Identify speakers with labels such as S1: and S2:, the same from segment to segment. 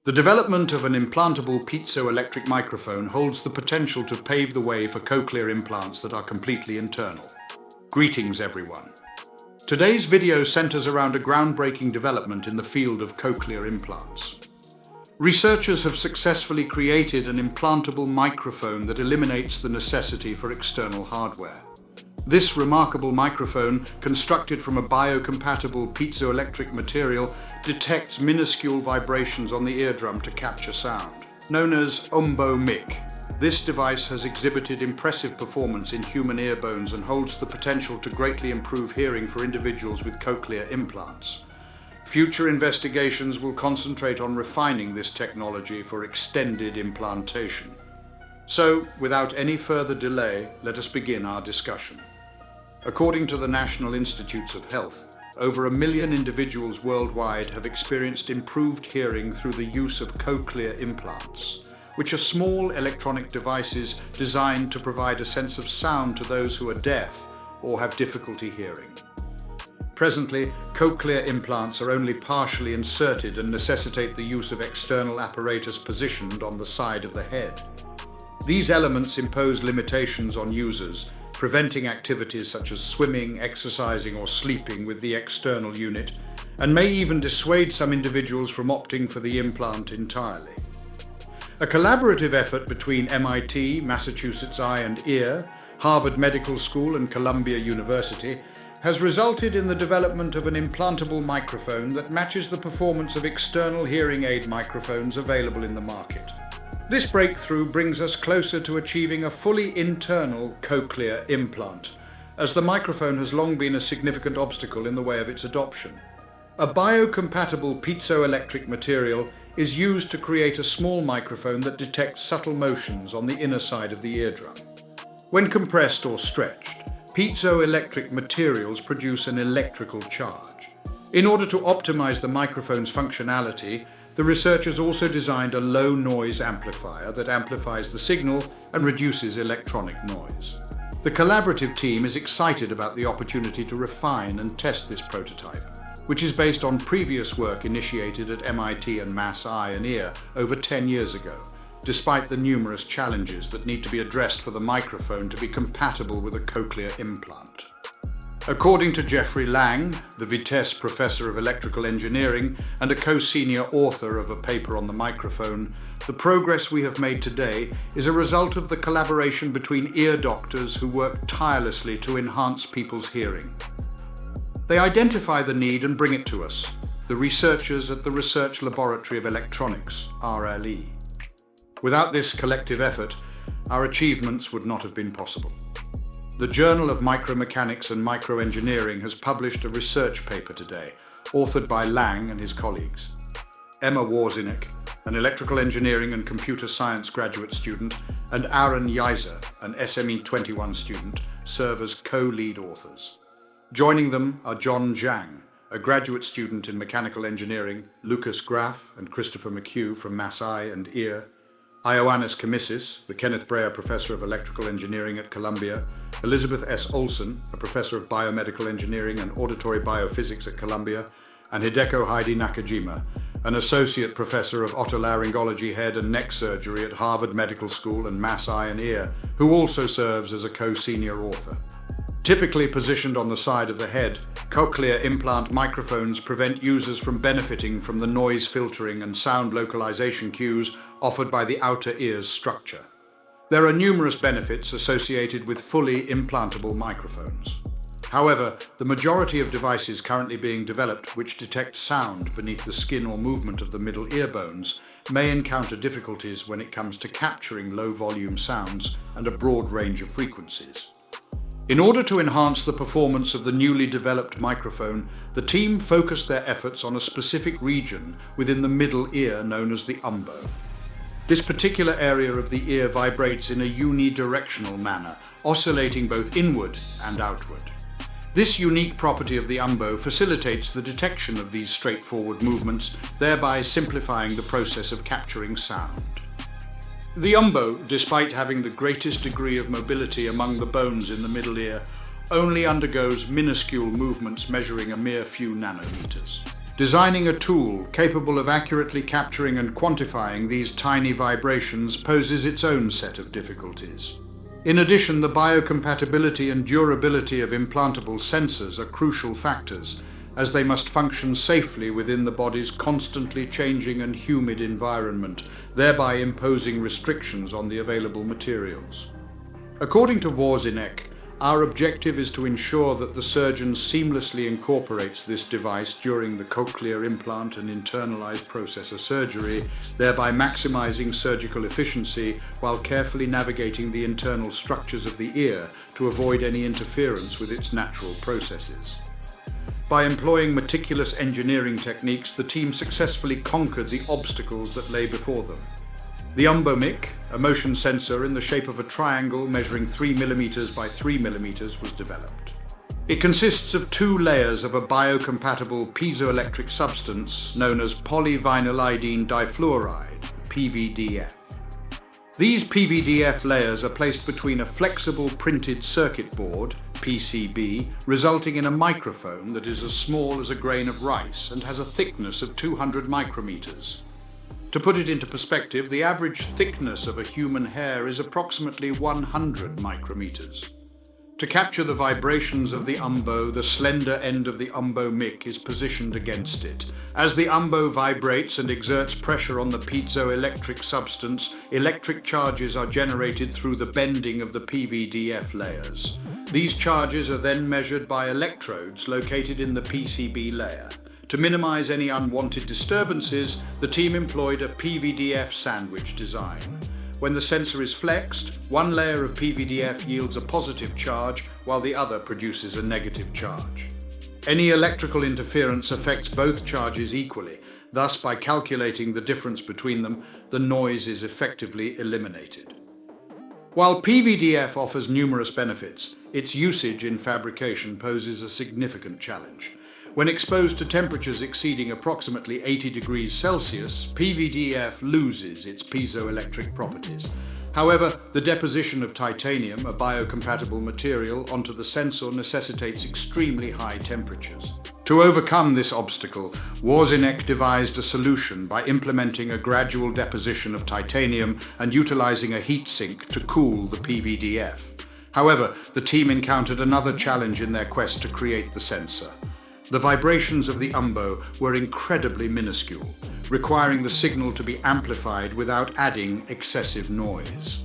S1: The development of an implantable piezoelectric microphone holds the potential to pave the way for cochlear implants that are completely internal. Greetings, everyone. Today's video centers around a groundbreaking development in the field of cochlear implants. Researchers have successfully created an implantable microphone that eliminates the necessity for external hardware. This remarkable microphone, constructed from a biocompatible piezoelectric material, detects minuscule vibrations on the eardrum to capture sound. Known as umbo mic, this device has exhibited impressive performance in human ear bones and holds the potential to greatly improve hearing for individuals with cochlear implants. Future investigations will concentrate on refining this technology for extended implantation. So, without any further delay, let us begin our discussion. According to the National Institutes of Health, over 1 million individuals worldwide have experienced improved hearing through the use of cochlear implants, which are small electronic devices designed to provide a sense of sound to those who are deaf or have difficulty hearing. Presently, cochlear implants are only partially inserted and necessitate the use of external apparatus positioned on the side of the head. These elements impose limitations on users, preventing activities such as swimming, exercising, or sleeping with the external unit, and may even dissuade some individuals from opting for the implant entirely. A collaborative effort between MIT, Massachusetts Eye and Ear, Harvard Medical School, and Columbia University has resulted in the development of an implantable microphone that matches the performance of external hearing aid microphones available in the market. This breakthrough brings us closer to achieving a fully internal cochlear implant, as the microphone has long been a significant obstacle in the way of its adoption. A biocompatible piezoelectric material is used to create a small microphone that detects subtle motions on the inner side of the eardrum. When compressed or stretched, piezoelectric materials produce an electrical charge. In order to optimize the microphone's functionality, the researchers also designed a low-noise amplifier that amplifies the signal and reduces electronic noise. The collaborative team is excited about the opportunity to refine and test this prototype, which is based on previous work initiated at MIT and Mass Eye and Ear over 10 years ago, despite the numerous challenges that need to be addressed for the microphone to be compatible with a cochlear implant. According to Jeffrey Lang, the Vitesse Professor of Electrical Engineering and a co-senior author of a paper on the microphone, the progress we have made today is a result of the collaboration between ear doctors who work tirelessly to enhance people's hearing. They identify the need and bring it to us, the researchers at the Research Laboratory of Electronics, RLE. Without this collective effort, our achievements would not have been possible. The Journal of Micromechanics and Microengineering has published a research paper today, authored by Lang and his colleagues. Emma Warzinek, an electrical engineering and computer science graduate student, and Aaron Yeiser, an SME 21 student, serve as co-lead authors. Joining them are John Zhang, a graduate student in mechanical engineering, Lucas Graff and Christopher McHugh from Mass Eye and Ear, Ioannis Kamissis, the Kenneth Breyer Professor of Electrical Engineering at Columbia, Elizabeth S. Olson, a Professor of Biomedical Engineering and Auditory Biophysics at Columbia, and Hideko Heidi Nakajima, an Associate Professor of Otolaryngology Head and Neck Surgery at Harvard Medical School and Mass Eye and Ear, who also serves as a co-senior author. Typically positioned on the side of the head, cochlear implant microphones prevent users from benefiting from the noise filtering and sound localization cues offered by the outer ear's structure. There are numerous benefits associated with fully implantable microphones. However, the majority of devices currently being developed which detect sound beneath the skin or movement of the middle ear bones may encounter difficulties when it comes to capturing low-volume sounds and a broad range of frequencies. In order to enhance the performance of the newly developed microphone, the team focused their efforts on a specific region within the middle ear known as the umbo. This particular area of the ear vibrates in a unidirectional manner, oscillating both inward and outward. This unique property of the umbo facilitates the detection of these straightforward movements, thereby simplifying the process of capturing sound. The umbo, despite having the greatest degree of mobility among the bones in the middle ear, only undergoes minuscule movements measuring a mere few nanometers. Designing a tool capable of accurately capturing and quantifying these tiny vibrations poses its own set of difficulties. In addition, the biocompatibility and durability of implantable sensors are crucial factors, as they must function safely within the body's constantly changing and humid environment, thereby imposing restrictions on the available materials. According to Wawrzynek, our objective is to ensure that the surgeon seamlessly incorporates this device during the cochlear implant and internalized processor surgery, thereby maximizing surgical efficiency while carefully navigating the internal structures of the ear to avoid any interference with its natural processes. By employing meticulous engineering techniques, the team successfully conquered the obstacles that lay before them. The UmboMic, a motion sensor in the shape of a triangle measuring 3 mm by 3 mm, was developed. It consists of two layers of a biocompatible piezoelectric substance known as polyvinylidene difluoride, PVDF. These PVDF layers are placed between a flexible printed circuit board, PCB, resulting in a microphone that is as small as a grain of rice and has a thickness of 200 micrometers. To put it into perspective, the average thickness of a human hair is approximately 100 micrometers. To capture the vibrations of the umbo, the slender end of the UmboMic is positioned against it. As the umbo vibrates and exerts pressure on the piezoelectric substance, electric charges are generated through the bending of the PVDF layers. These charges are then measured by electrodes located in the PCB layer. To minimize any unwanted disturbances, the team employed a PVDF sandwich design. When the sensor is flexed, one layer of PVDF yields a positive charge while the other produces a negative charge. Any electrical interference affects both charges equally. Thus, by calculating the difference between them, the noise is effectively eliminated. While PVDF offers numerous benefits, its usage in fabrication poses a significant challenge. When exposed to temperatures exceeding approximately 80 degrees Celsius, PVDF loses its piezoelectric properties. However, the deposition of titanium, a biocompatible material, onto the sensor necessitates extremely high temperatures. To overcome this obstacle, Wawrzynek devised a solution by implementing a gradual deposition of titanium and utilizing a heat sink to cool the PVDF. However, the team encountered another challenge in their quest to create the sensor. The vibrations of the umbo were incredibly minuscule, requiring the signal to be amplified without adding excessive noise.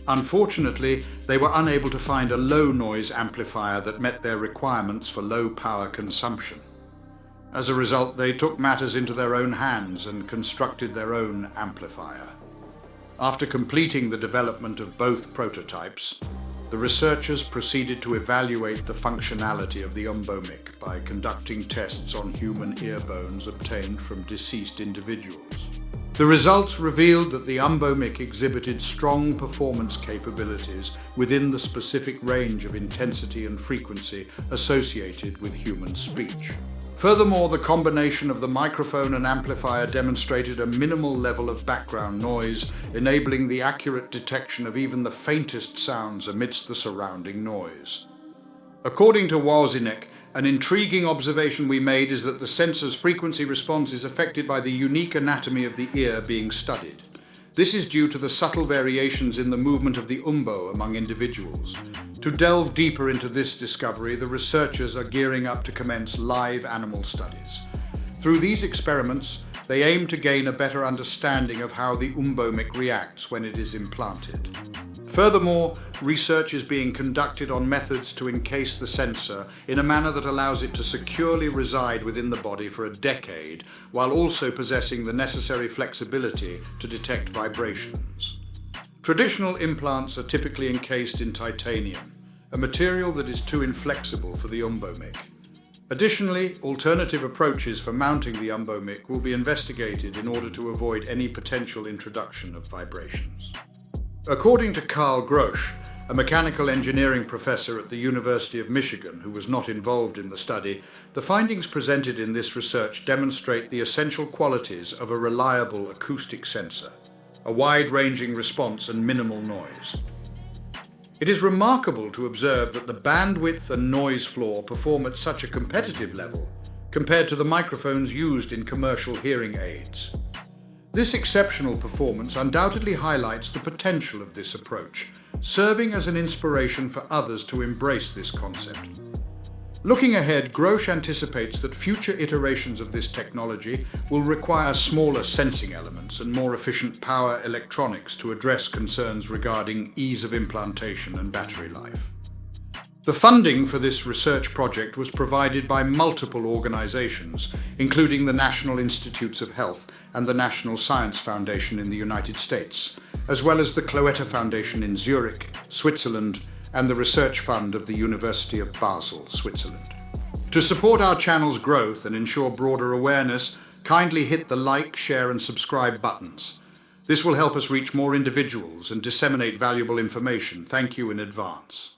S1: Unfortunately, they were unable to find a low noise amplifier that met their requirements for low power consumption. As a result, they took matters into their own hands and constructed their own amplifier. After completing the development of both prototypes, the researchers proceeded to evaluate the functionality of the UmboMic by conducting tests on human ear bones obtained from deceased individuals. The results revealed that the UmboMic exhibited strong performance capabilities within the specific range of intensity and frequency associated with human speech. Furthermore, the combination of the microphone and amplifier demonstrated a minimal level of background noise, enabling the accurate detection of even the faintest sounds amidst the surrounding noise. According to Wawrzynek, an intriguing observation we made is that the sensor's frequency response is affected by the unique anatomy of the ear being studied. This is due to the subtle variations in the movement of the umbo among individuals. To delve deeper into this discovery, the researchers are gearing up to commence live animal studies. Through these experiments, they aim to gain a better understanding of how the UmboMic reacts when it is implanted. Furthermore, research is being conducted on methods to encase the sensor in a manner that allows it to securely reside within the body for a decade, while also possessing the necessary flexibility to detect vibrations. Traditional implants are typically encased in titanium, a material that is too inflexible for the UmboMic. Additionally, alternative approaches for mounting the UmboMic will be investigated in order to avoid any potential introduction of vibrations. According to Carl Grosch, a mechanical engineering professor at the University of Michigan who was not involved in the study, the findings presented in this research demonstrate the essential qualities of a reliable acoustic sensor, a wide-ranging response and minimal noise. It is remarkable to observe that the bandwidth and noise floor perform at such a competitive level, compared to the microphones used in commercial hearing aids. This exceptional performance undoubtedly highlights the potential of this approach, serving as an inspiration for others to embrace this concept. Looking ahead, Grosch anticipates that future iterations of this technology will require smaller sensing elements and more efficient power electronics to address concerns regarding ease of implantation and battery life. The funding for this research project was provided by multiple organizations, including the National Institutes of Health and the National Science Foundation in the United States, as well as the Cloetta Foundation in Zurich, Switzerland, and the Research Fund of the University of Basel, Switzerland. To support our channel's growth and ensure broader awareness, kindly hit the like, share, and subscribe buttons. This will help us reach more individuals and disseminate valuable information. Thank you in advance.